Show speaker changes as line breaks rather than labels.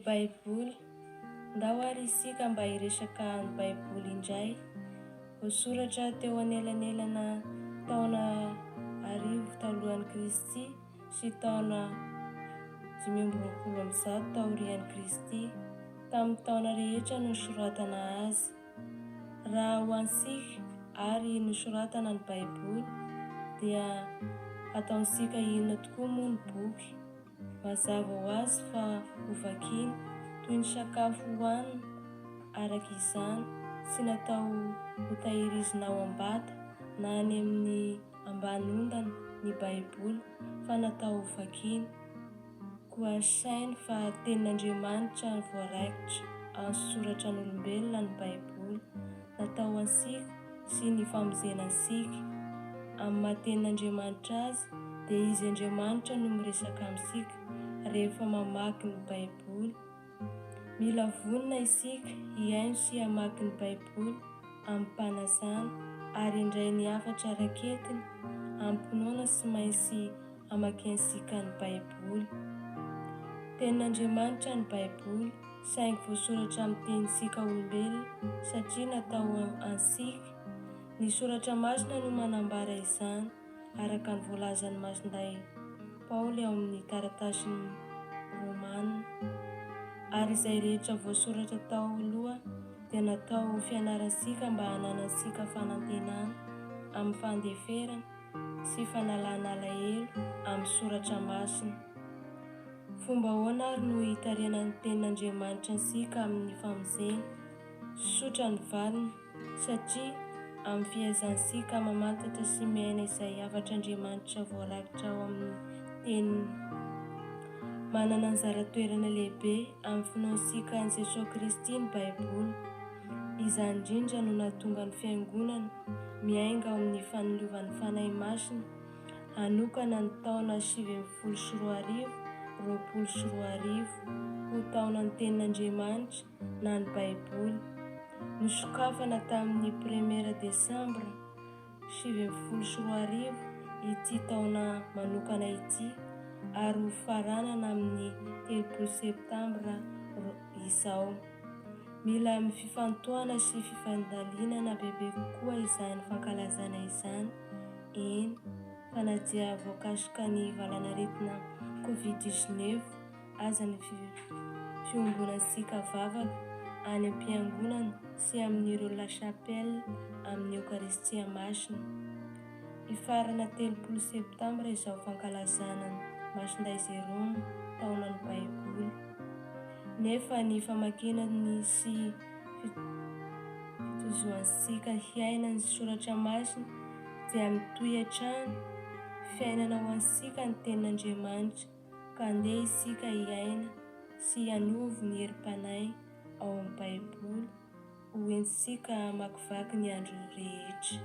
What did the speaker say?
Baiboly. Ndao ary isika mba hiresaka ny Baiboly indray. Voasoratra teo anelanelana taona arivo talohan'i Kristy sy taona 520 taorian'i Kristy. Tamin'ny taona rehetra nosoratana azy. Raha hoantsika ary nosoratana ny Baiboly dia hataontsika inona tokoa moa ny boky. Mazava ho azy fa ho vakiana toy ny sakafo hohanina araka izany, tsy natao ho tahirizina ao am-bata na any amin'ny ambany ondana ny Baiboly fa natao ho vakiana. Koa saina fa Tenin'Andriamanitra voaraikitra an-tsoratr'olombelona ny Baiboly, natao antsika sy ny famonjenantsika. Amin'ny maha-Tenin'Andriamanitra azy dia izy Andriamanitra no miresaka amintsika rehefa mamaky ny Baiboly. Mila vonina isika hiaino sy hamaky ny Baiboly amim-panajana ary indray ny hafatra raketiny ampinoana sy maintsy hamakiansika ny Baiboly. Tenin'Andriamanitra ny Baiboly, saingy voasoratra amin'ny tenintsika olombelona satria natao ansika. Ny soratra masina no manambara izany araka ny voalazan'ny masinday Paoly ao amin'ny taratasiny Romanina. Ary izay rehetra voasoratra tao aloha dia natao fianarantsika mba hananansika fanantenana amin'ny fandeferana sy fanalana alahelo amin'ny soratra masina. Fomba ahoana ary no hitarianan'ny Tenin'Andriamanitra ansika amin'ny famonjena? Sotra ny valiny satria amin'ny fihazansika mamantatra sy miaina izay havatr'Andriamanitra voarakitra ao amin'ny teniny. Manana anjara toerana lehibe amin'ny finoansika an'i Jesosy Kristy ny Baiboly. Izany indrindra no nahatonga ny fiangonana miainga ao amin'ny fanolovan'ny fanahy masina hanokana ny taona 720 ho taonan'ny Tenin'Andriamanitra na ny Baiboly. Nosokafana tamin'ny 1 Desambra 720 ity taona manokana ity ary ho faranana amin'ny 30 Septambra izao. Mila amin'ny fifantohana sy fifandalinana bebe kokoa izany fankalazana izany. Eny, fanadia voakasika ny valanaretina Covid-19 aza ny fiombonantsika vavaka any am-piangonana sy amin'ireo lasapelle amin'ny Eukaristia masina. Ifarana 30 Septambra izao fankalazana ny masinday Jerôma taonan'ny Baiboly. Nefa ny famakinany sy fitozoantsika hiaina ny soratra masina dia mitohy hatrany fiainana ho antsika ny Tenin'Andriamanitra, ka andeha isika hiaina sy hanovo ny herim-panahy ao amin'ny Baiboly ho entsika hamakivaky ny andro rehetra.